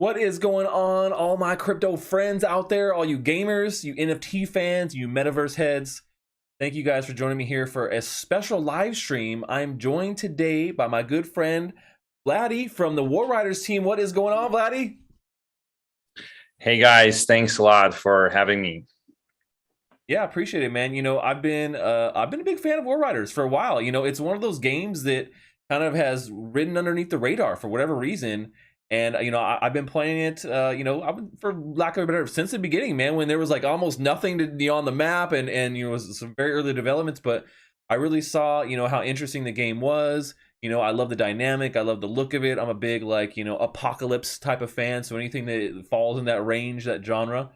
What is going on, all my crypto friends out there, all you gamers, you NFT fans, you metaverse heads? Thank you guys for joining me here for a special live stream. I'm joined today by my good friend Vladdy from the War Riders team. What is going on, Vladdy? Hey guys, thanks a lot for having me. Yeah, appreciate it, man. I've been a big fan of War Riders for a while. It's one of those games that kind of has ridden underneath the radar for whatever reason. And I've been playing it. I've been, for lack of a better, since the beginning, man. When there was like almost nothing to be on the map, and it was some very early developments. But I really saw how interesting the game was. I love the dynamic. I love the look of it. I'm a big apocalypse type of fan. So anything that falls in that range, that genre,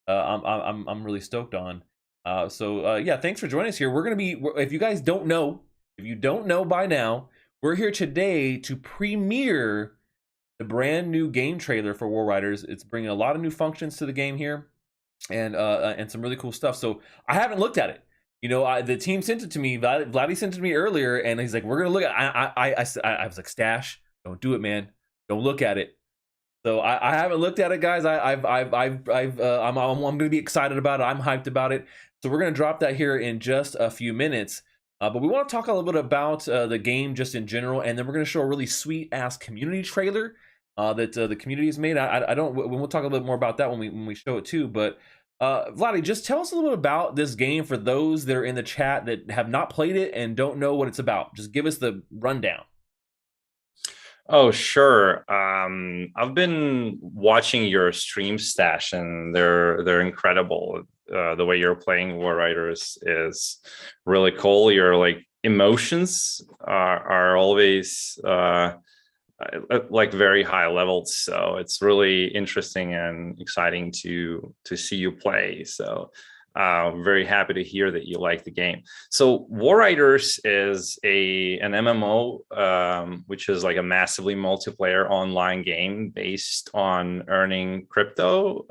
I'm really stoked on. Yeah, thanks for joining us here. We're gonna be, if you guys don't know, if you don't know by now, we're here today to premiere the brand new game trailer for War Riders. It's bringing a lot of new functions to the game here, and some really cool stuff. So I haven't looked at it. The team sent it to me. Vladdy sent it to me earlier, and he's like, "We're gonna look at." I was like, "Stache, don't do it, man. Don't look at it." So I haven't looked at it, guys. I'm gonna be excited about it. I'm hyped about it. So we're gonna drop that here in just a few minutes. But we want to talk a little bit about the game just in general, and then we're gonna show a really sweet ass community trailer that the community has made. I don't. We'll talk a little bit more about that when we show it too. But Vladdy, just tell us a little bit about this game for those that are in the chat that have not played it and don't know what it's about. Just give us the rundown. Oh, sure. I've been watching your stream stash, and they're incredible. The way you're playing War Riders is really cool. Your like emotions are always like very high levels, so it's really interesting and exciting to see you play. So very happy to hear that you like the game. So War Riders is an MMO, which is like a massively multiplayer online game based on earning crypto,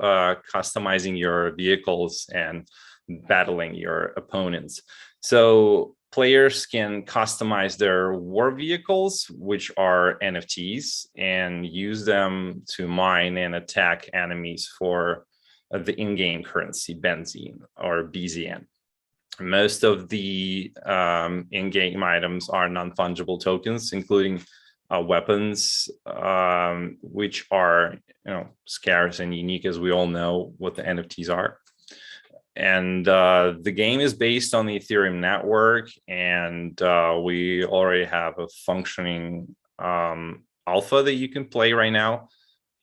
customizing your vehicles, and battling your opponents. So players can customize their war vehicles, which are NFTs, and use them to mine and attack enemies for the in-game currency benzene or BZN. Most of the in-game items are non-fungible tokens, including weapons, which are scarce and unique, as we all know what the NFTs are. And the game is based on the Ethereum network, and we already have a functioning alpha that you can play right now.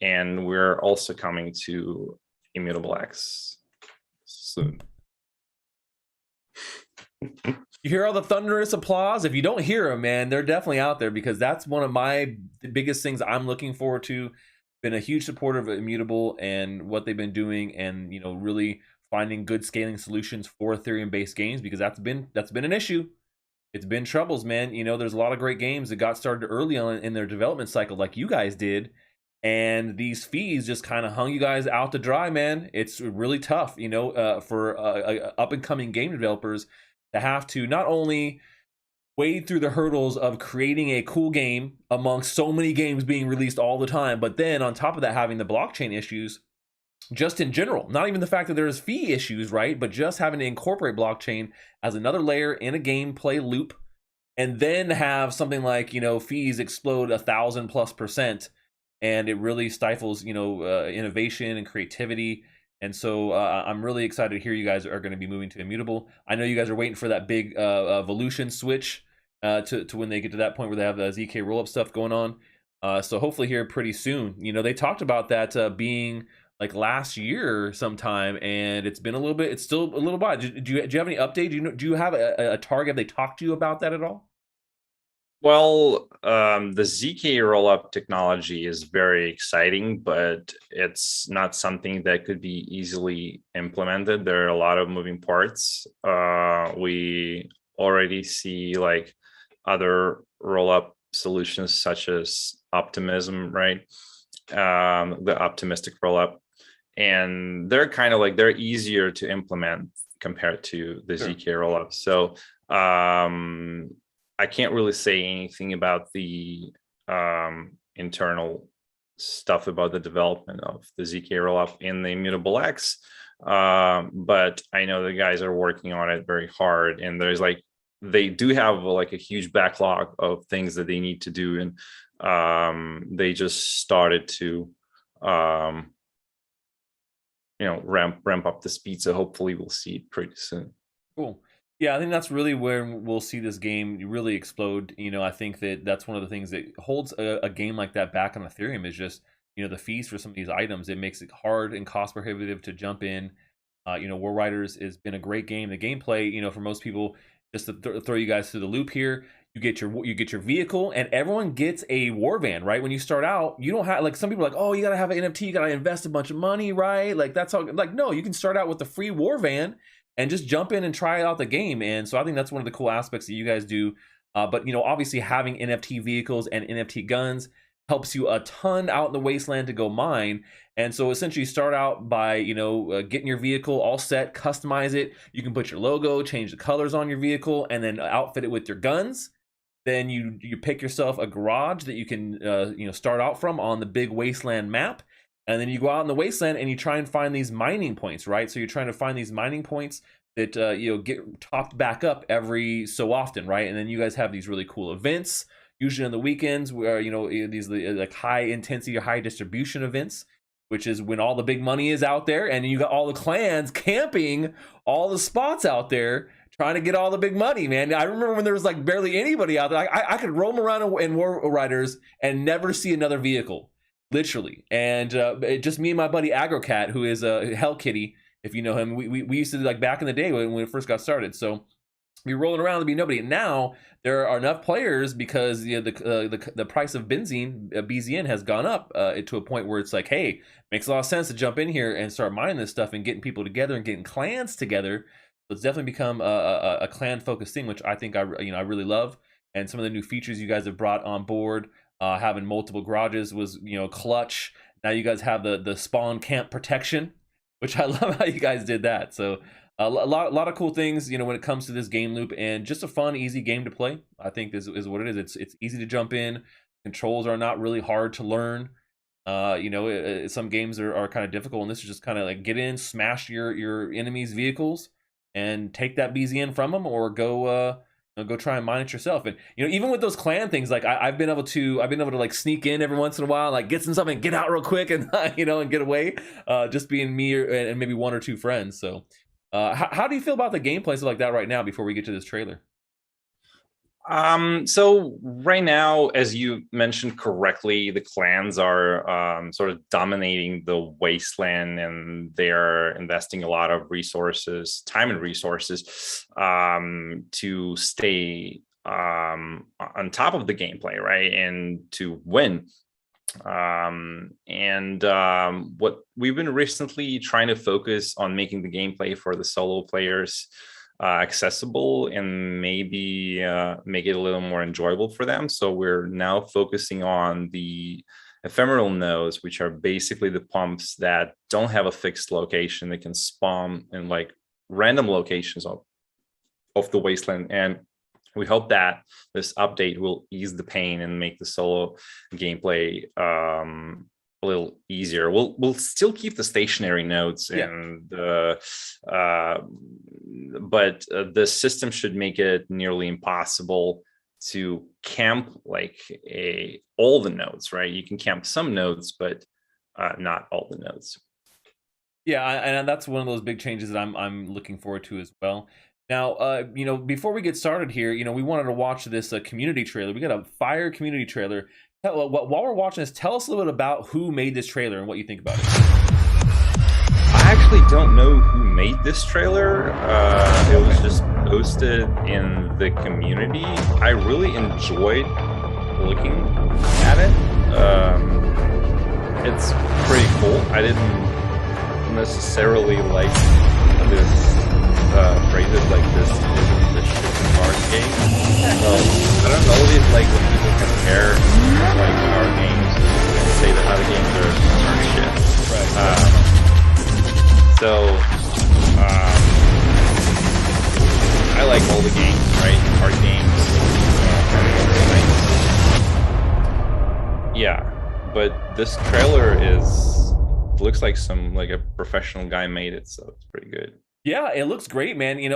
And we're also coming to Immutable X soon. You hear all the thunderous applause? If you don't hear them, man, they're definitely out there, because that's one of my biggest things I'm looking forward to. Been a huge supporter of Immutable and what they've been doing, and really finding good scaling solutions for Ethereum-based games, because that's been an issue. It's been troubles, man. There's a lot of great games that got started early on in their development cycle, like you guys did, and these fees just kind of hung you guys out to dry, man. It's really tough, for up and coming game developers to have to not only wade through the hurdles of creating a cool game amongst so many games being released all the time, but then on top of that, having the blockchain issues just in general. Not even the fact that there's fee issues, right? But just having to incorporate blockchain as another layer in a gameplay loop, and then have something like, fees explode 1,000+%, and it really stifles, innovation and creativity. And so I'm really excited to hear you guys are going to be moving to Immutable. I know you guys are waiting for that big evolution switch to when they get to that point where they have the ZK Rollup stuff going on. So hopefully here pretty soon. They talked about that being like last year sometime, and it's been a little bit. It's still a little while. Do you have any update? Do you have a target? Have they talked to you about that at all? Well, the ZK rollup technology is very exciting, but it's not something that could be easily implemented. There are a lot of moving parts. We already see like other rollup solutions such as Optimism, right? The optimistic rollup, and they're kind of like they're easier to implement compared to the Sure. ZK rollup. So I can't really say anything about the internal stuff about the development of the ZK rollup in the Immutable X. But I know the guys are working on it very hard, and there's like, they do have like a huge backlog of things that they need to do, and they just started to ramp up the speed. So hopefully we'll see it pretty soon. Cool. Yeah, I think that's really where we'll see this game really explode. I think that's one of the things that holds a game like that back on Ethereum is just, the fees for some of these items. It makes it hard and cost prohibitive to jump in. War Riders has been a great game. The gameplay, for most people, just to throw you guys through the loop here, you get your vehicle, and everyone gets a war van, right? When you start out, you don't have, like, some people are like, oh, you gotta have an NFT, you gotta invest a bunch of money, right? Like, that's how, like, no, you can start out with the free war van and just jump in and try out the game. And so I think that's one of the cool aspects that you guys do. But obviously having NFT vehicles and NFT guns helps you a ton out in the wasteland to go mine. And so essentially you start out by, getting your vehicle all set, customize it. You can put your logo, change the colors on your vehicle, and then outfit it with your guns. Then you pick yourself a garage that you can start out from on the big wasteland map. And then you go out in the wasteland and you try and find these mining points, right? So you're trying to find these mining points that get topped back up every so often, right? And then you guys have these really cool events, usually on the weekends, where these like high intensity or high distribution events, which is when all the big money is out there, and you got all the clans camping all the spots out there trying to get all the big money, man. I remember when there was like barely anybody out there. I could roam around in War Riders and never see another vehicle. Literally. And just me and my buddy AgroCat, who is a Hell Kitty, if you know him, we used to, like, back in the day when it first got started. So we rolling around to be nobody. Now there are enough players because the price of benzene, BZN, has gone up to a point where it's like, hey, makes a lot of sense to jump in here and start mining this stuff and getting people together and getting clans together. So it's definitely become a clan focused thing, which I think I really love. And some of the new features you guys have brought on board. Having multiple garages was clutch. Now you guys have the spawn camp protection, which I love how you guys did that. So a lot of cool things when it comes to this game loop, and just a fun, easy game to play. I think is what it is. It's easy to jump in. Controls are not really hard to learn. Some games are kind of difficult, and this is just kind of like get in, smash your enemies' vehicles, and take that BZN from them, or go try and mine it yourself. And even with those clan things, like I've been able to like sneak in every once in a while, like get some stuff and get out real quick, and and get away, just being me and maybe one or two friends. So how do you feel about the gameplay like that right now before we get to this trailer? So right now, as you mentioned correctly, the clans are sort of dominating the wasteland, and they're investing a lot of resources, time and resources, to stay on top of the gameplay, right, and to win. What we've been recently trying to focus on making the gameplay for the solo players accessible, and maybe make it a little more enjoyable for them. So we're now focusing on the ephemeral nodes, which are basically the pumps that don't have a fixed location. They can spawn in like random locations of the wasteland. And we hope that this update will ease the pain and make the solo gameplay a little easier. We'll still keep the stationary nodes, and but the system should make it nearly impossible to camp like all the nodes, right? You can camp some nodes, but not all the nodes. Yeah, and that's one of those big changes that I'm looking forward to as well. Now, before we get started here, we wanted to watch this community trailer. We got a fire community trailer. While we're watching this, tell us a little bit about who made this trailer and what you think about it. I actually don't know who made this trailer. It was just posted in the community. I really enjoyed looking at it. It's pretty cool. I didn't necessarily like this phrases like this isn't the shit card game. So I don't know if like when people compare like our games and say that other games are shit. Right. I like all the games, right? Card games. Yeah. but this trailer looks like a professional guy made it, so it's pretty good. Yeah, it looks great, man. And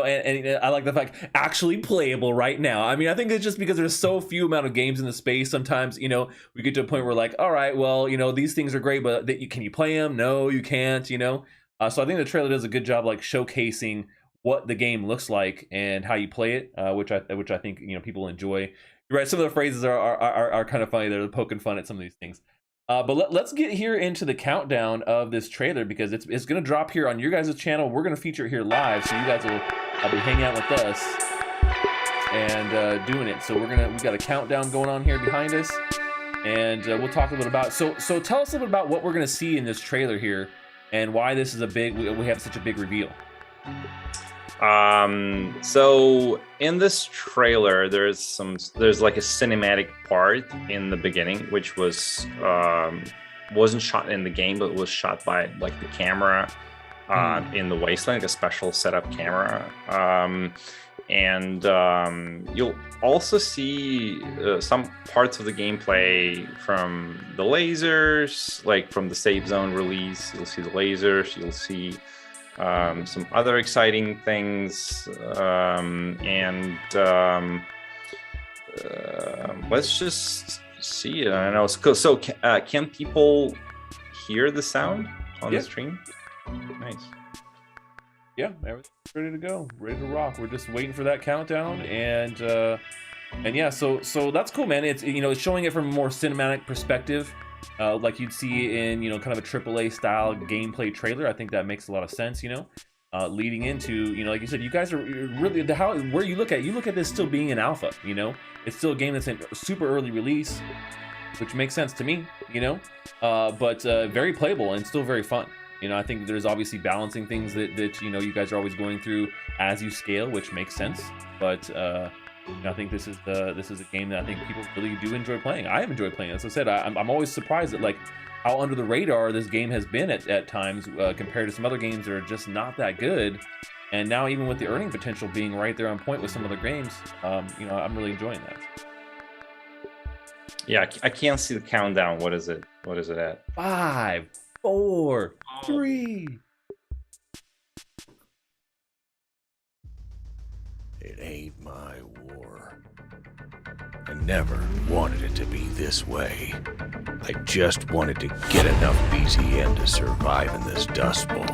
I like the fact actually playable right now. I mean, I think it's just because there's so few amount of games in the space. Sometimes, we get to a point where like, all right, well, these things are great, but can you play them? No, you can't. So I think the trailer does a good job like showcasing what the game looks like and how you play it, which I think people enjoy. You're right. Some of the phrases are kind of funny. They're poking fun at some of these things. But let's get here into the countdown of this trailer, because it's going to drop here on your guys' channel. We're going to feature it here live, so you guys will be hanging out with us and doing it. So we've got a countdown going on here behind us, and we'll talk a little bit about. So tell us a little bit about what we're going to see in this trailer here, and why this is we have such a big reveal. So in this trailer, there's like a cinematic part in the beginning, which wasn't shot in the game, but was shot by like the camera in the wasteland, like a special setup camera. And you'll also see some parts of the gameplay from the lasers, like from the Save Zone release. You'll see the lasers, you'll see some other exciting things, and let's just see it. I don't know. So can people hear the sound on the stream? Nice. Yeah, everything's ready to go, ready to rock. We're just waiting for that countdown, and yeah, so that's cool, man. It's it's showing it from a more cinematic perspective. Like you'd see in kind of a AAA style gameplay trailer. I think that makes a lot of sense, leading into like you said, you guys are really where you look at this still being an alpha. It's still a game that's in super early release, which makes sense to me, but very playable and still very fun. I think there's obviously balancing things that you guys are always going through as you scale, which makes sense, but I think this is a game that I think people really do enjoy playing. I have enjoyed playing. As I said, I'm always surprised at like how under the radar this game has been at times compared to some other games that are just not that good. And now even with the earning potential being right there on point with some other games, I'm really enjoying that. Yeah, I can't see the countdown. What is it at? 5, 4, 3. It ain't my war. I never wanted it to be this way. I just wanted to get enough BZN to survive in this dust bowl.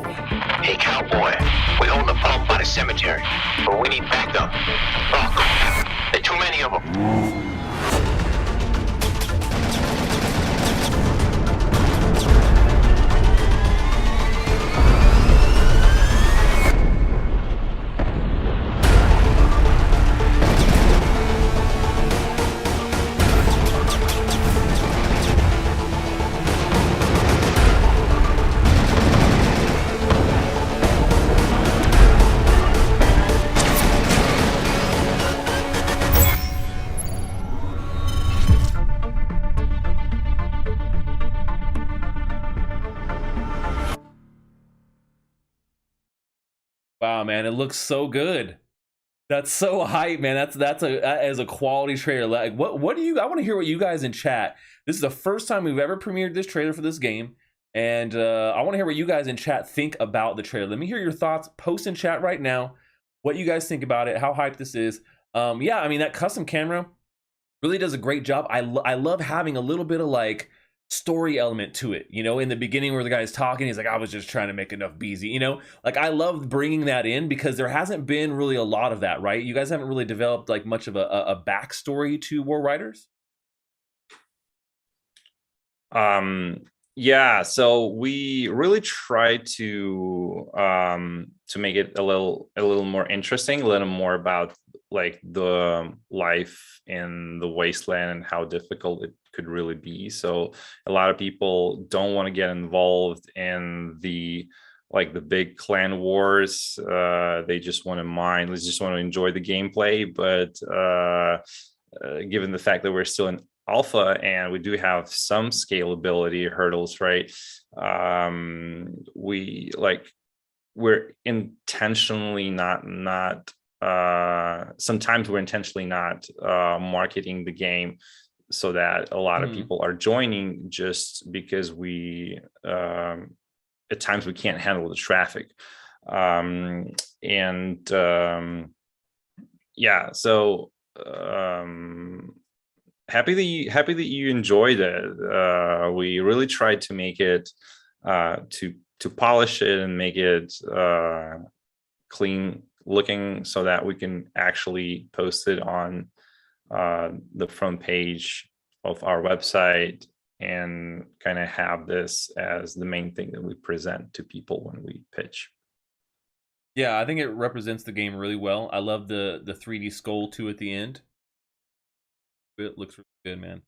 Hey, cowboy, we hold the pump by the cemetery, but we need backup. Oh, crap. There are too many of them. Wow, man, it looks so good. That's so hype, man. That is a quality trailer. Like, what do you? I want to hear what you guys in chat. This is the first time we've ever premiered this trailer for this game, and I want to hear what you guys in chat think about the trailer. Let me hear your thoughts. Post in chat right now what you guys think about it, how hyped this is. Yeah, I mean that custom camera really does a great job. I love having a little bit of like story element to it, in the beginning where the guy's talking, he's like, I was just trying to make enough BZ, like I love bringing that in because there hasn't been really a lot of that, right? You guys haven't really developed like much of a backstory to War Riders. Yeah, so we really try to make it a little more interesting, a little more about like the life in the wasteland and how difficult it could really be. So a lot of people don't want to get involved in the big clan wars. They just want to mine. They just want to enjoy the gameplay. But given the fact that we're still in alpha and we do have some scalability hurdles, right? We're intentionally not sometimes we're intentionally not marketing the game so that a lot of people are joining just because we at times we can't handle the traffic. Yeah, so happy that you enjoyed it. We really tried to make it to polish it and make it clean looking so that we can actually post it on the front page of our website and kind of have this as the main thing that we present to people when we pitch. Yeah, I think it represents the game really well. I love the 3D skull too at the end. It looks really good, man.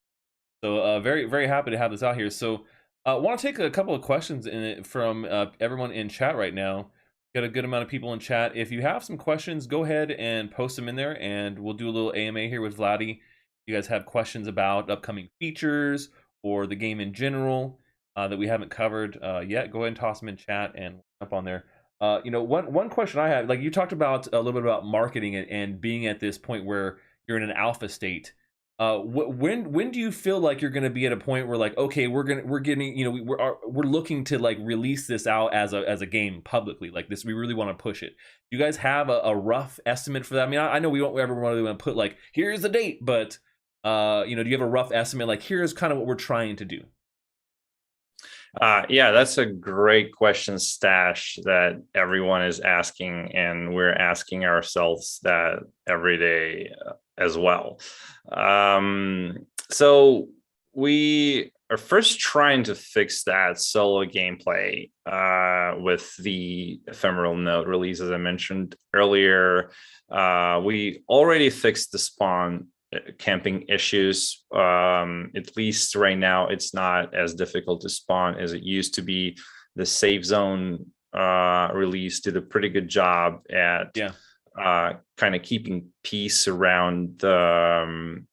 So very, very happy to have this out here. So I want to take a couple of questions in it from everyone in chat right now. Got a good amount of people in chat. If you have some questions, go ahead and post them in there, and we'll do a little AMA here with Vladdy. If you guys have questions about upcoming features or the game in general that we haven't covered yet, go ahead and toss them in chat and up on there. One question I have, like you talked about a little bit about marketing and being at this point where you're in an alpha state. When do you feel like you're going to be at a point where, like, okay, we're looking to like release this out as a game publicly, like this, we really want to push it? Do you guys have a rough estimate for that? I mean, I know we don't ever really want to put like, here's the date, but do you have a rough estimate, like here's kind of what we're trying to do? Yeah, that's a great question, Stache, that everyone is asking, and we're asking ourselves that every day as well. So we are first trying to fix that solo gameplay with the ephemeral node release, as I mentioned earlier. We already fixed the spawn camping issues. At least right now, it's not as difficult to spawn as it used to be. The safe zone release did a pretty good job at kind of keeping peace around the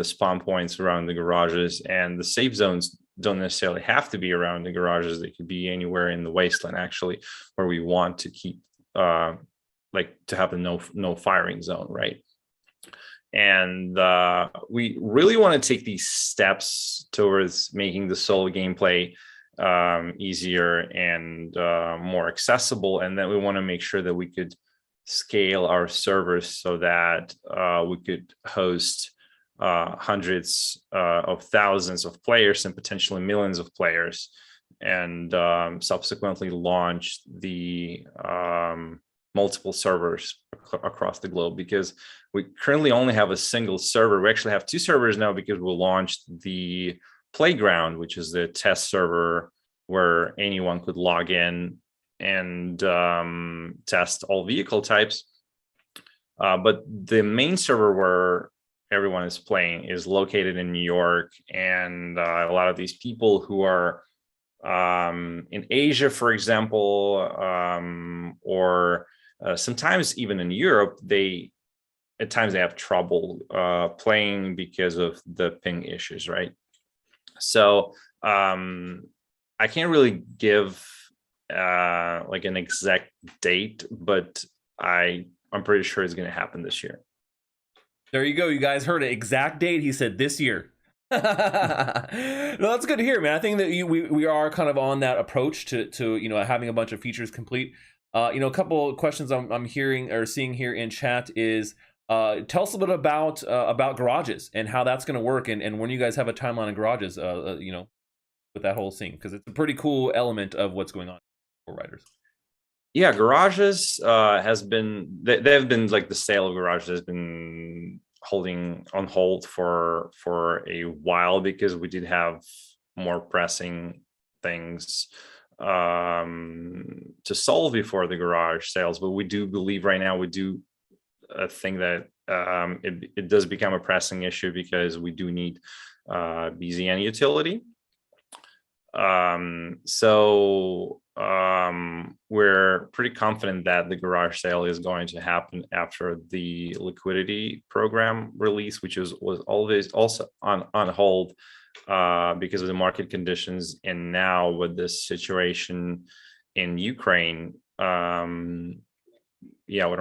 spawn points, around the garages, and the safe zones don't necessarily have to be around the garages. They could be anywhere in the wasteland, actually, where we want to keep like to have a no firing zone, right? And we really want to take these steps towards making the solo gameplay easier and more accessible. And then we want to make sure that we could scale our servers so that we could host hundreds of thousands of players and potentially millions of players, and subsequently launch the multiple servers across the globe, because we currently only have a single server. We actually have two servers now because we launched the Playground, which is the test server where anyone could log in and test all vehicle types. But the main server where everyone is playing is located in New York, and a lot of these people who are in Asia, for example, or sometimes even in Europe, at times they have trouble playing because of the ping issues, right? So I can't really give like an exact date, but I'm pretty sure it's going to happen this year. There you go. You guys heard it. Exact date. He said this year. No, that's good to hear, man. I think that we are kind of on that approach to having a bunch of features complete. A couple of questions I'm hearing or seeing here in chat is tell us a little bit about garages and how that's going to work, and when you guys have a timeline in garages, with that whole thing, because it's a pretty cool element of what's going on for riders. Yeah, garages they've been like, the sale of garages has been holding on hold for a while because we did have more pressing things to solve before the garage sales. But we do believe right now we do think that it does become a pressing issue because we do need BZN utility. So we're pretty confident that the garage sale is going to happen after the liquidity program release, which was always also on hold because of the market conditions. And now with this situation in Ukraine, we don't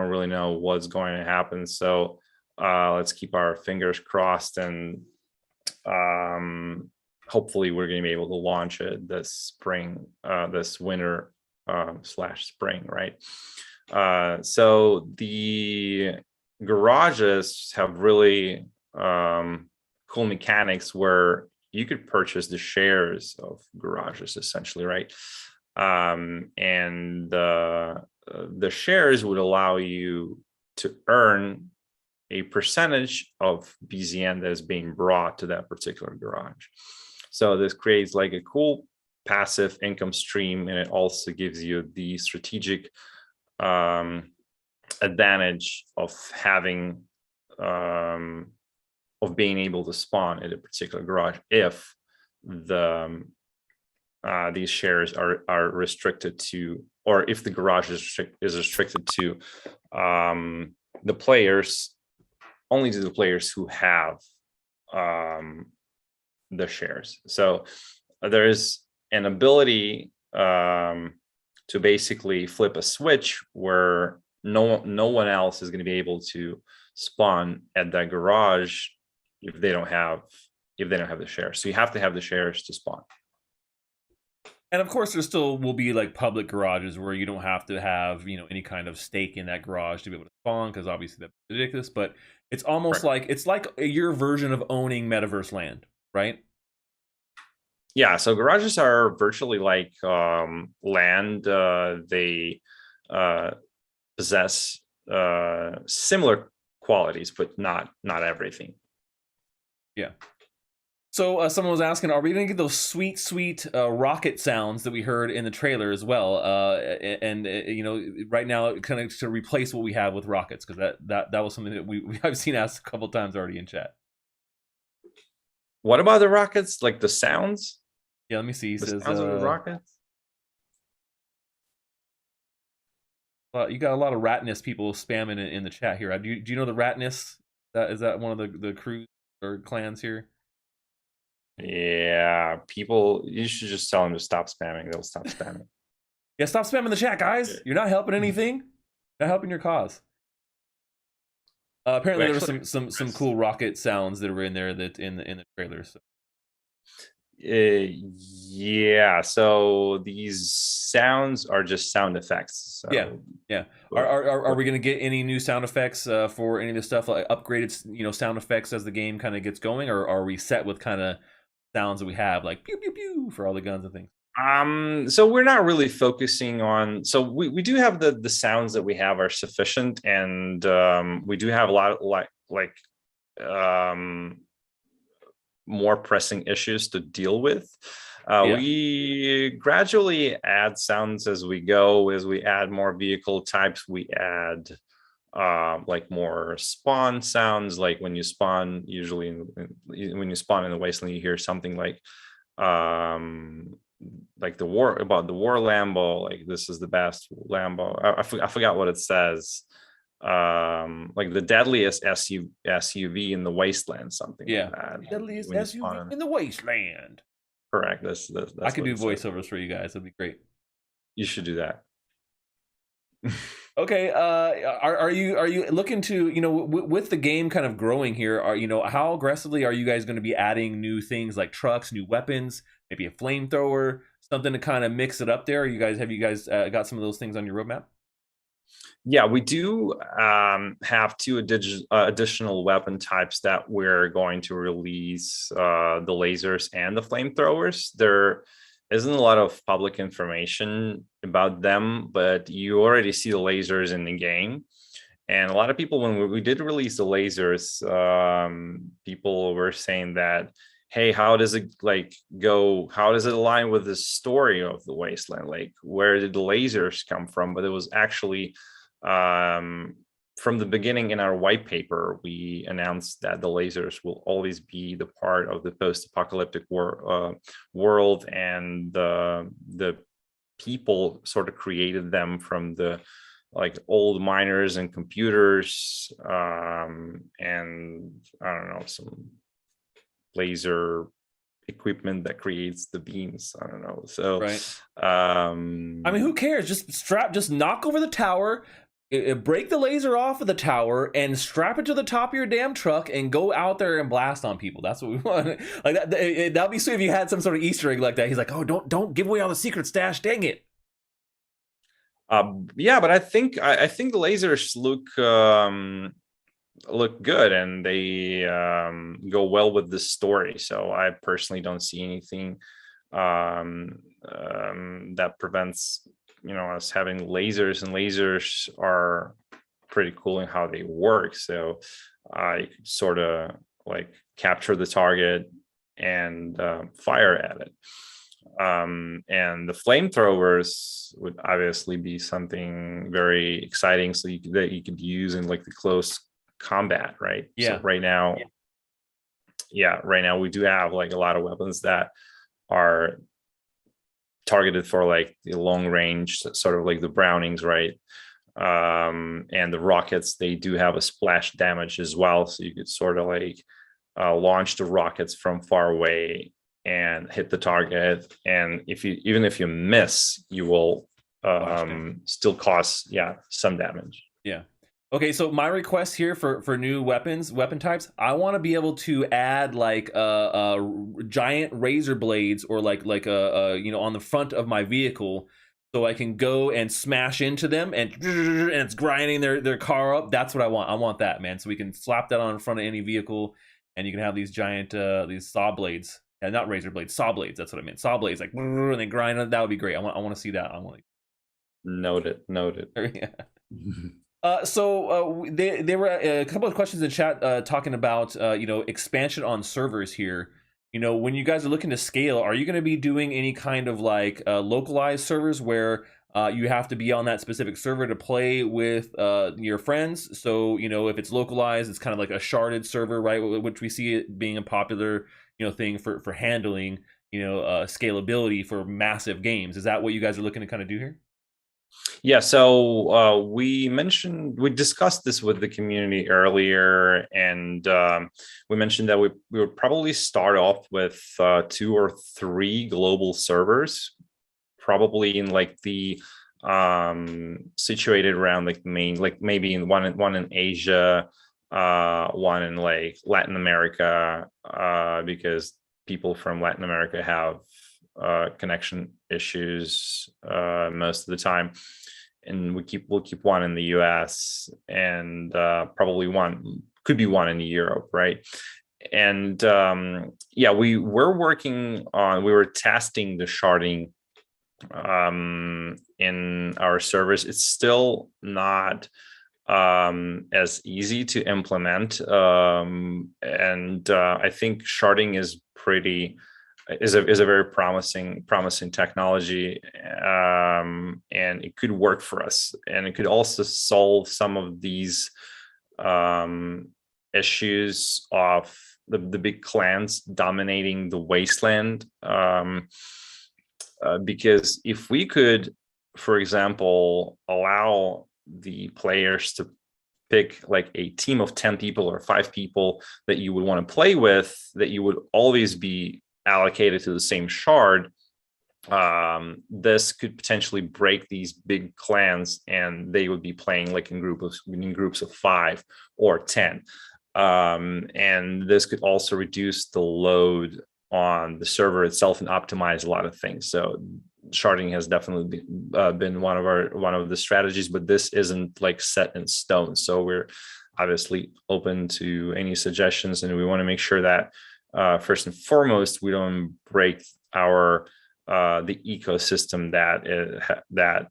really know what's going to happen. So let's keep our fingers crossed and hopefully we're going to be able to launch it this spring, this winter slash spring, right? So the garages have really cool mechanics where you could purchase the shares of garages essentially, right? And the shares would allow you to earn a percentage of BZN that is being brought to that particular garage. So this creates like a cool passive income stream, and it also gives you the strategic advantage of having of being able to spawn at a particular garage if the these shares are restricted to, or if the garage is restricted to the players, only to the players who have the shares. So there's an ability to basically flip a switch where no one else is going to be able to spawn at that garage if they don't have the shares. So you have to have the shares to spawn. And of course, there still will be like public garages where you don't have to have, you know, any kind of stake in that garage to be able to spawn, because obviously that's ridiculous. But it's almost like it's like your version of owning metaverse land, right? Yeah. So garages are virtually like land. They possess similar qualities, but not everything. Yeah. So someone was asking, are we going to get those sweet rocket sounds that we heard in the trailer as well? You know, right now, kind of to replace what we have with rockets, because that was something that I've seen asked a couple times already in chat. What about the rockets? Like the sounds? Yeah, let me see. He the says, sounds of the rockets? You got a lot of Ratness people spamming in the chat here. Do you know the Ratness? Is that one of the crews or clans here? Yeah, people, you should just tell them to stop spamming. They'll stop spamming. Yeah, stop spamming the chat, guys. You're not helping anything. Not helping your cause. Apparently, there were some cool rocket sounds that were in there that in the trailer. So. Yeah. So these sounds are just sound effects. So, yeah. Are we going to get any new sound effects for any of this stuff, like upgraded, you know, sound effects as the game kind of gets going, or are we set with kind of sounds that we have, like pew pew pew for all the guns and things? So we're not really focusing on, so we do have the sounds that we have are sufficient, and we do have a lot of like more pressing issues to deal with. We gradually add sounds as we go. As we add more vehicle types, we add like more spawn sounds. Like when you spawn, usually when you spawn in the wasteland, you hear something like the war Lambo, like this is the best Lambo. I forgot what it says. Like the deadliest SUV in the wasteland, something like that. Deadliest SUV in the wasteland. Correct. That's I could do voiceovers for you guys. That'd be great. You should do that. Okay. Are you looking to, you know, with the game kind of growing here, how aggressively are you guys going to be adding new things like trucks, new weapons, maybe a flamethrower, something to kind of mix it up there? Have you guys got some of those things on your roadmap? Yeah, we do have two additional weapon types that we're going to release, the lasers and the flamethrowers. There isn't a lot of public information about them, but you already see the lasers in the game. And a lot of people, when we did release the lasers, people were saying that, hey, how does it go? How does it align with the story of the wasteland? Like, where did the lasers come from? But it was actually from the beginning in our white paper, we announced that the lasers will always be the part of the post-apocalyptic world, and the people sort of created them from the old miners and computers, and I don't know, some laser equipment that creates the beams. I don't know. So right. I mean, who cares? Just knock over the tower, break the laser off of the tower and strap it to the top of your damn truck and go out there and blast on people. That's what we want. Like that'd be sweet if you had some sort of Easter egg like that. He's like, oh, don't give away all the secrets, Stache. Dang it. Yeah, but I think the lasers look good, and they go well with the story. So I personally don't see anything that prevents us having lasers, and lasers are pretty cool in how they work. So I could sort of like capture the target and fire at it. And the flamethrowers would obviously be something very exciting, so that you could use in like the close combat, right? Yeah. So right now we do have like a lot of weapons that are targeted for like the long range, sort of like the Brownings, right? And the rockets, they do have a splash damage as well, so you could sort of like launch the rockets from far away and hit the target, and even if you miss, you will still cause some damage. Yeah. Okay, so my request here for new weapon types, I want to be able to add like giant razor blades, or like on the front of my vehicle, so I can go and smash into them and it's grinding their car up. That's what I want. I want that, man. So we can slap that on in front of any vehicle, and you can have these giant these saw blades. Yeah, not razor blades, saw blades. That's what I meant. Saw blades, like, and they grind. That would be great. I want to see that. I want. Noted. Yeah. So there were a couple of questions in chat talking about expansion on servers here. When you guys are looking to scale, are you going to be doing any kind of like localized servers where you have to be on that specific server to play with your friends? So if it's localized, it's kind of like a sharded server, right? Which we see it being a popular thing for handling scalability for massive games. Is that what you guys are looking to kind of do here? Yeah, so we discussed this with the community earlier, and we mentioned that we would probably start off with 2 or 3 global servers, probably in like the situated around like the main, like maybe in one in Asia, one in like Latin America, because people from Latin America have connection issues most of the time, and we'll keep one in the US, and probably one in Europe, right? And we were testing the sharding in our servers. It's still not as easy to implement, and I think sharding is a very promising technology, and it could work for us, and it could also solve some of these issues of the big clans dominating the wasteland, because if we could, for example, allow the players to pick like a team of 10 people or 5 people that you would want to play with, that you would always be allocated to the same shard, this could potentially break these big clans, and they would be playing like in groups of 5 or 10, and this could also reduce the load on the server itself and optimize a lot of things. So sharding has definitely been one of the strategies, but this isn't like set in stone. So we're obviously open to any suggestions, and we want to make sure that first and foremost, we don't break the ecosystem that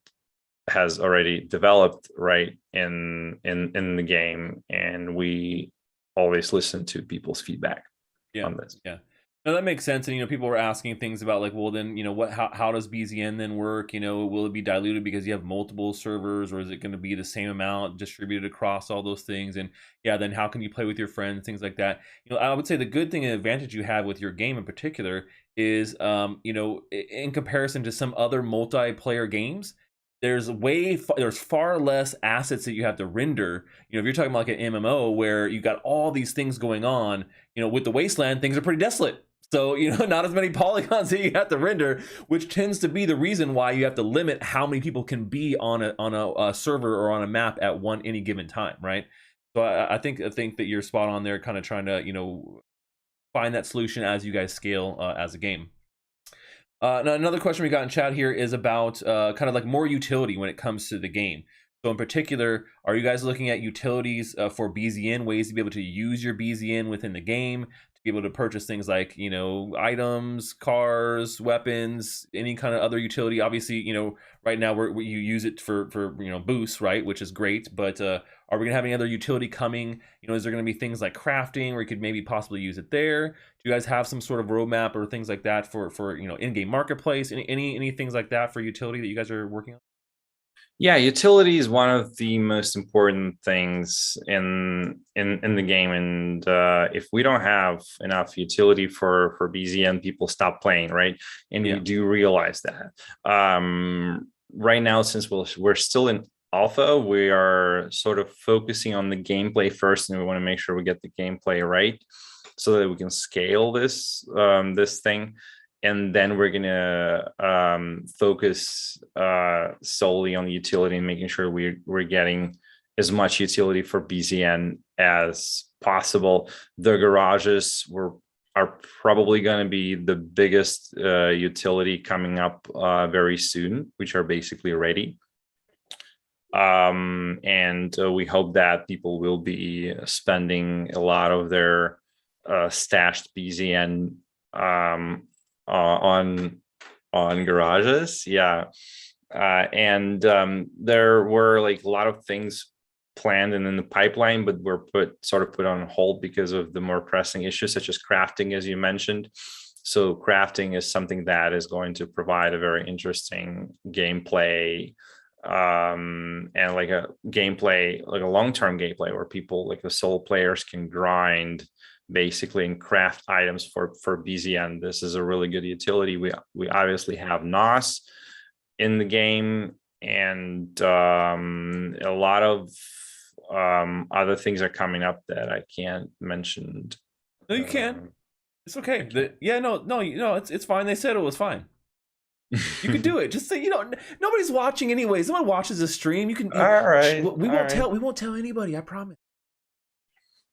has already developed right in the game, and we always listen to people's feedback on this. Yeah. No, that makes sense. And people were asking things about like, well, then how does BZN then work? Will it be diluted because you have multiple servers, or is it going to be the same amount distributed across all those things? And then how can you play with your friends, things like that? I would say the good thing and advantage you have with your game in particular is, in comparison to some other multiplayer games, there's far less assets that you have to render. If you're talking about like an MMO where you got all these things going on, with the Wasteland, things are pretty desolate. So, not as many polygons that you have to render, which tends to be the reason why you have to limit how many people can be on a server or on a map at any given time, right? So I think that you're spot on there, kind of trying to find that solution as you guys scale as a game. Now another question we got in chat here is about kind of like more utility when it comes to the game. So in particular, are you guys looking at utilities for BZN, ways to be able to use your BZN within the game, to be able to purchase things like, items, cars, weapons, any kind of other utility? Obviously, right now you use it for boosts, right, which is great. But are we gonna have any other utility coming? Is there gonna be things like crafting where you could maybe possibly use it there? Do you guys have some sort of roadmap or things like that for in-game marketplace? Any things like that for utility that you guys are working on? Yeah, utility is one of the most important things in the game, and if we don't have enough utility for BZN, people stop playing, right? And we do realize that. Right now, since we're still in alpha, we are sort of focusing on the gameplay first, and we want to make sure we get the gameplay right so that we can scale this thing. And then we're gonna focus solely on the utility and making sure we're getting as much utility for BZN as possible. The garages are probably going to be the biggest utility coming up very soon, which are basically ready. And we hope that people will be spending a lot of their stashed BZN on garages. And there were like a lot of things planned and in the pipeline, but were put on hold because of the more pressing issues, such as crafting, as you mentioned. So crafting is something that is going to provide a very interesting gameplay, and like a long-term gameplay where people, like the solo players, can grind basically and craft items for BZN. This is a really good utility. We obviously have NOS in the game, and a lot of other things are coming up that I can't mention. No, you can. It's okay. It's fine. They said it was fine. You can do it. Just say, nobody's watching anyways. Someone watches the stream. You can. All right. We won't tell anybody. I promise.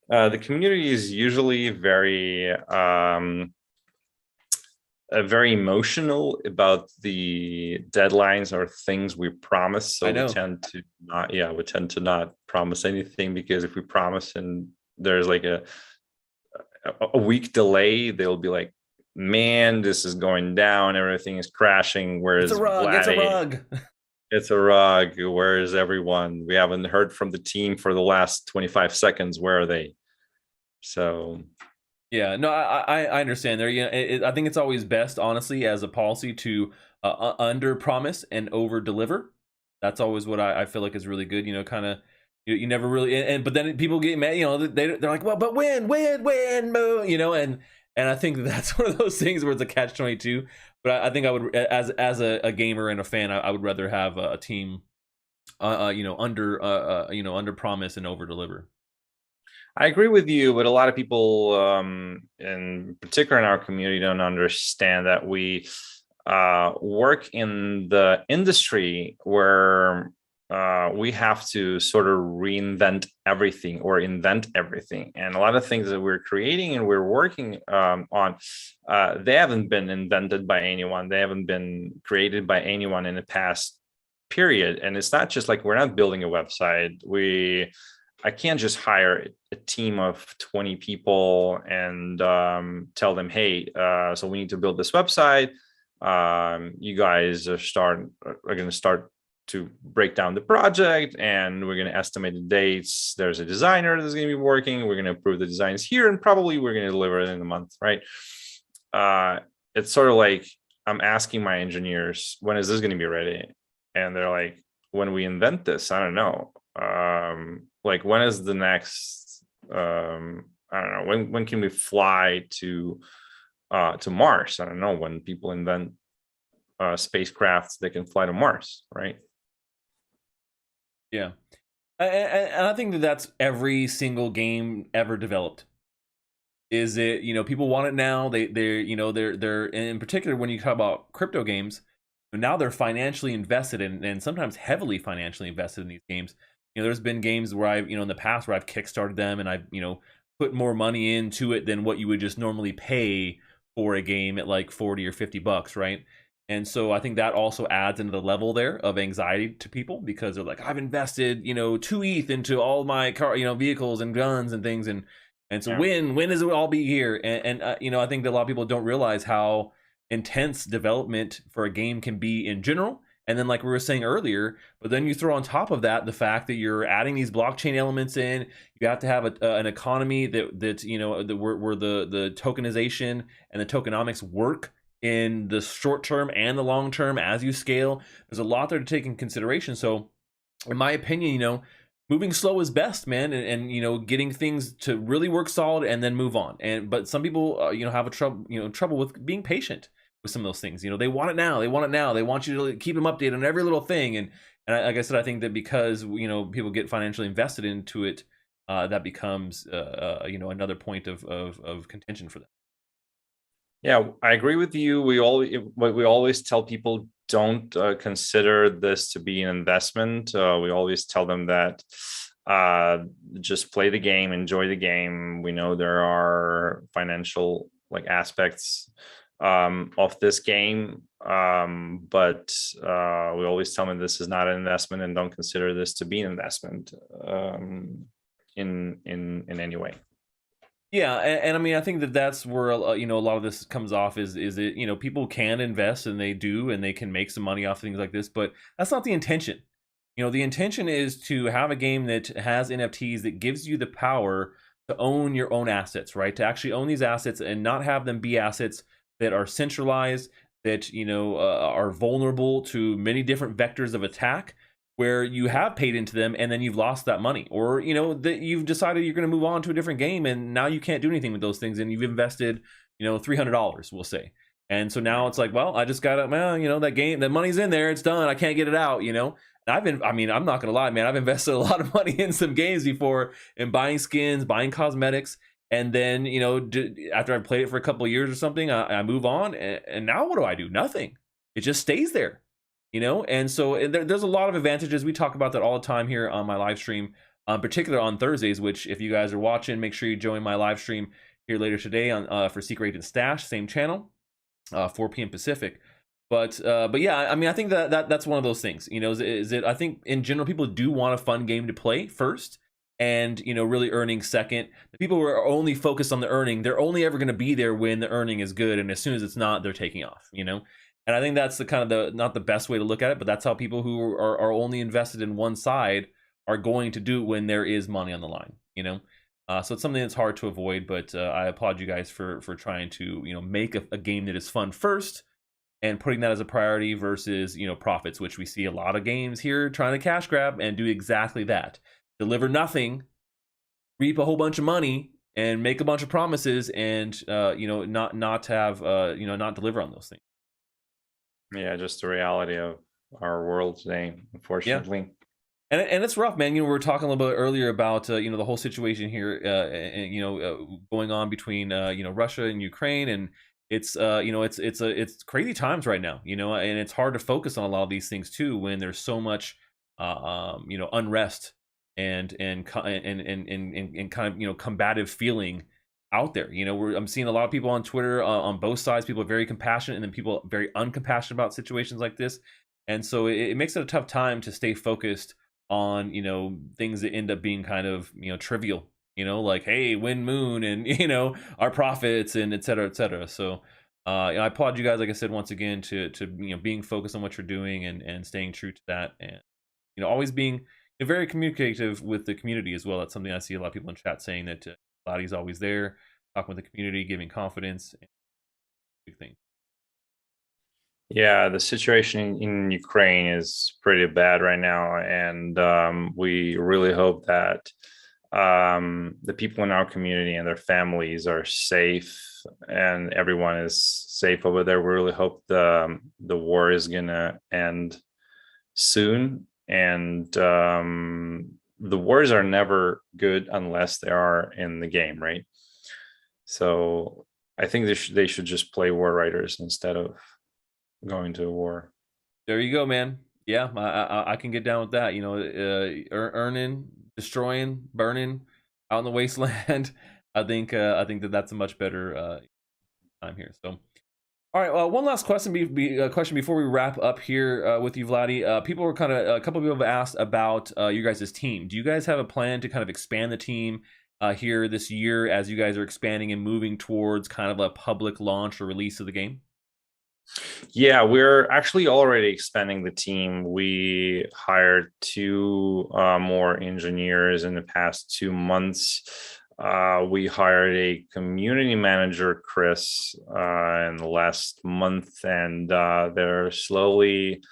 The community is usually very emotional about the deadlines or things we promise. So we tend to not promise anything, because if we promise and there's like a week delay, they'll be like, man, this is going down, everything is crashing. Whereas it's a rug. It's a rug. Where is everyone? We haven't heard from the team for the last 25 seconds. Where are they? So, yeah, no, I understand there. I think it's always best, honestly, as a policy to under promise and over deliver. That's always what I feel like is really good. Kind of, you never really, but then people get mad. They're like, well, but when, and I think that's one of those things where it's a catch-22. But I think I would, as a gamer and a fan, I would rather have a team, under promise and over deliver. I agree with you, but a lot of people, in particular in our community, don't understand that we work in the industry where we have to sort of reinvent everything or invent everything. And a lot of things that we're creating and we're working on, they haven't been invented by anyone. They haven't been created by anyone in the past period. And it's not just like we're not building a website. I can't just hire a team of 20 people and tell them, hey, so we need to build this website. You guys are going to start to break down the project, and we're going to estimate the dates. There's a designer that's going to be working. We're going to approve the designs here, and probably we're going to deliver it in a month, right? It's sort of like I'm asking my engineers, when is this going to be ready? And they're like, when we invent this, I don't know. Like, when is the next, I don't know, when can we fly to Mars? I don't know, when people invent spacecrafts that can fly to Mars, right? Yeah. And I think that's every single game ever developed. Is it, people want it now. They're in particular when you talk about crypto games, now they're financially invested and sometimes heavily financially invested in these games. There's been games where I've, in the past where I've kickstarted them and I've, put more money into it than what you would just normally pay for a game at like 40 or $50, right? And so I think that also adds into the level there of anxiety to people because they're like, I've invested, 2 ETH into all my car, vehicles and guns and things, and so Yeah. when does it all be here? And I think that a lot of people don't realize how intense development for a game can be in general. And then, like we were saying earlier, but then you throw on top of that the fact that you're adding these blockchain elements in. You have to have an economy that where the tokenization and the tokenomics work in the short term and the long term as you scale. There's a lot there to take in consideration. So, in my opinion, moving slow is best, man, and getting things to really work solid and then move on. But some people have a trouble with being patient with some of those things. They want it now. They want you to keep them updated on every little thing. And like I said, I think that because people get financially invested into it, that becomes another point of contention for them. Yeah, I agree with you. We always tell people don't consider this to be an investment. We always tell them that just play the game, enjoy the game. We know there are financial aspects of this game, but we always tell them this is not an investment and don't consider this to be an investment in any way. Yeah, and I mean, I think that that's where a lot of this comes off is it people can invest and they do and they can make some money off things like this, but that's not the intention. The intention is to have a game that has NFTs that gives you the power to own your own assets, right? To actually own these assets and not have them be assets that are centralized, that are vulnerable to many different vectors of attack, where you have paid into them and then you've lost that money, or that you've decided you're going to move on to a different game and now you can't do anything with those things and you've invested $300, we'll say, and so now it's like, well, I just got to that game, that money's in there, it's done, I can't get it out. And I'm not gonna lie, man, I've invested a lot of money in some games before in buying skins, buying cosmetics, and then after I've played it for a couple of years or something, I move on, and now what do I do? Nothing. It just stays there. And so there's a lot of advantages. We talk about that all the time here on my live stream, particularly on Thursdays, which if you guys are watching, make sure you join my live stream here later today on for Secret Agent Stache, same channel, 4 p.m. Pacific. But yeah, I mean, I think that's one of those things, is it, I think in general, people do want a fun game to play first, and really earning second. The people who are only focused on the earning, they're only ever going to be there when the earning is good, and as soon as it's not, they're taking off, And I think that's the kind of not the best way to look at it, but that's how people who are only invested in one side are going to do it when there is money on the line, So it's something that's hard to avoid, but I applaud you guys for trying to, make a game that is fun first and putting that as a priority versus, profits, which we see a lot of games here trying to cash grab and do exactly that. Deliver nothing, reap a whole bunch of money, and make a bunch of promises and, not have, not deliver on those things. Yeah, just the reality of our world today, unfortunately. Yeah. And it's rough, man. We were talking a little bit earlier about the whole situation here, going on between Russia and Ukraine, and it's it's crazy times right now, and it's hard to focus on a lot of these things too when there's so much unrest and kind of combative feeling out there. I'm seeing a lot of people on Twitter on both sides. People are very compassionate, and then people very uncompassionate about situations like this. And so it makes it a tough time to stay focused on things that end up being kind of trivial. Like, hey, wind, moon, and our profits, and et cetera, et cetera. So I applaud you guys, like I said, once again, to being focused on what you're doing and staying true to that, and always being very communicative with the community as well. That's something I see a lot of people in chat saying, that Lottie's always there, talking with the community, giving confidence. Big thing. Yeah, the situation in Ukraine is pretty bad right now, and we really hope that the people in our community and their families are safe, and everyone is safe over there. We really hope the war is gonna end soon, and the wars are never good unless they are in the game, right? So I think they should just play War Riders instead of going to a war. There you go, man. Yeah, I can get down with that. You know, earning, destroying, burning out in the wasteland. I think that's a much better time here. So, all right. One last question, question before we wrap up here with you, Vladdy. People were a couple of people have asked about you guys' team. Do you guys have a plan to kind of expand the team here this year as you guys are expanding and moving towards kind of a public launch or release of the game? Yeah, we're actually already expanding the team. We hired 2 more engineers in the past 2 months. We hired a community manager, Chris, in the last month, and they're slowly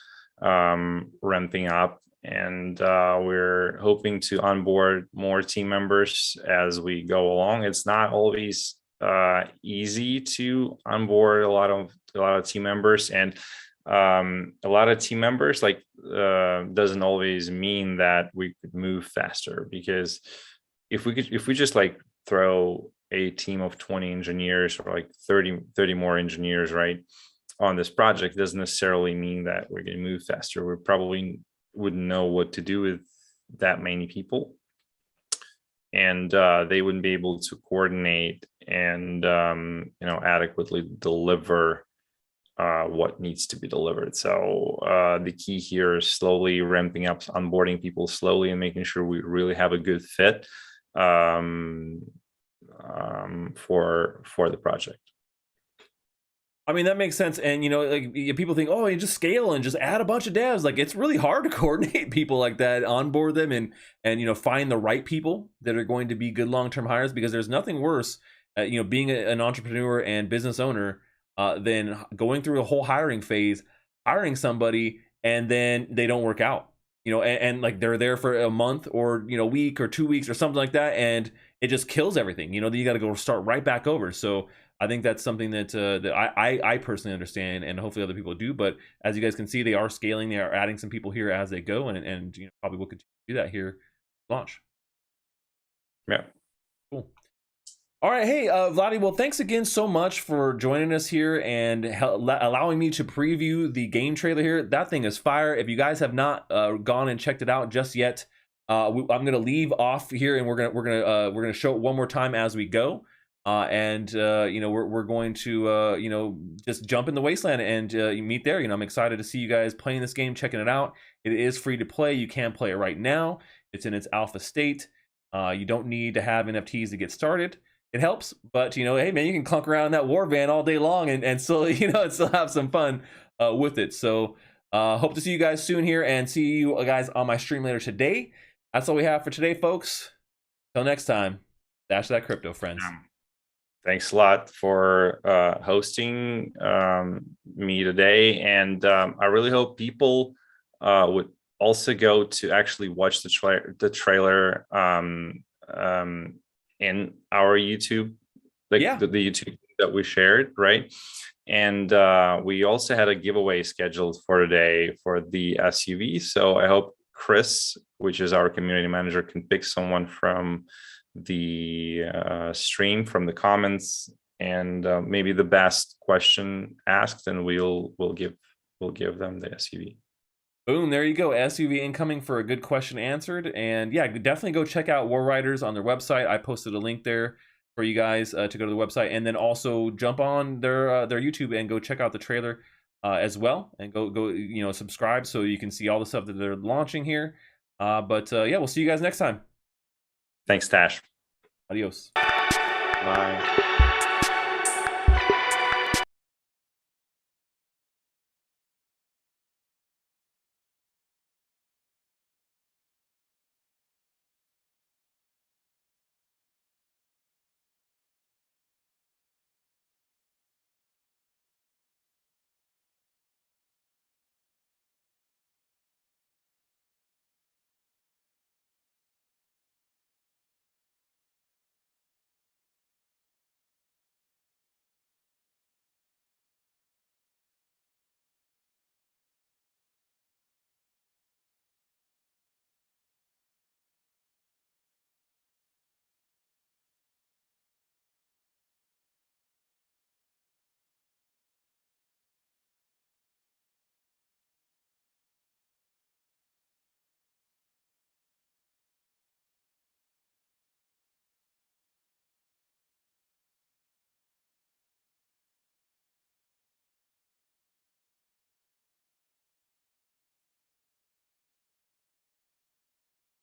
ramping up. And we're hoping to onboard more team members as we go along. It's not always easy to onboard a lot of team members, and a lot of team members doesn't always mean that we could move faster, because if we just like throw a team of 20 engineers or like 30 more engineers right on this project, doesn't necessarily mean that we're going to move faster. We probably wouldn't know what to do with that many people, and they wouldn't be able to coordinate and adequately deliver what needs to be delivered. So the key here is slowly ramping up, onboarding people slowly, and making sure we really have a good fit for the project. I mean, that makes sense. And, like people think, oh, you just scale and just add a bunch of devs. Like, it's really hard to coordinate people like that, onboard them, and find the right people that are going to be good long-term hires, because there's nothing worse, being an entrepreneur and business owner than going through a whole hiring phase, hiring somebody, and then they don't work out, and like they're there for a month or, week or 2 weeks or something like that, and it just kills everything. Then you got to go start right back over. So I think that's something that I personally understand, and hopefully other people do. But as you guys can see, they are scaling. They are adding some people here as they go, and probably will continue to do that here launch. Yeah. Cool. All right. Hey, Vladdy, well, thanks again so much for joining us here and allowing me to preview the game trailer here. That thing is fire. If you guys have not gone and checked it out just yet, I'm gonna leave off here, and we're gonna show it one more time as we go. We're going to just jump in the wasteland and meet there. I'm excited to see you guys playing this game, checking it out. It is free to play. You can play it right now. It's in its alpha state. You don't need to have NFTs to get started. It helps, but hey man, you can clunk around that war van all day long and still still have some fun with it. So hope to see you guys soon here, and see you guys on my stream later today. That's all we have for today, folks. Till next time, dash that crypto, friends. Thanks a lot for hosting me today, and I really hope people would also go to actually watch the trailer in our YouTube, the YouTube that we shared, right? And we also had a giveaway scheduled for today for the SUV. So I hope Chris, which is our community manager, can pick someone from the stream, from the comments, and maybe the best question asked, and we'll give them the SUV. Boom, there you go. SUV incoming for a good question answered. And yeah, definitely go check out War Riders on their website. I posted a link there for you guys to go to the website, and then also jump on their YouTube and go check out the trailer as well, and go subscribe so you can see all the stuff that they're launching here. But yeah, we'll see you guys next time. Thanks, Stache. Adios. Bye.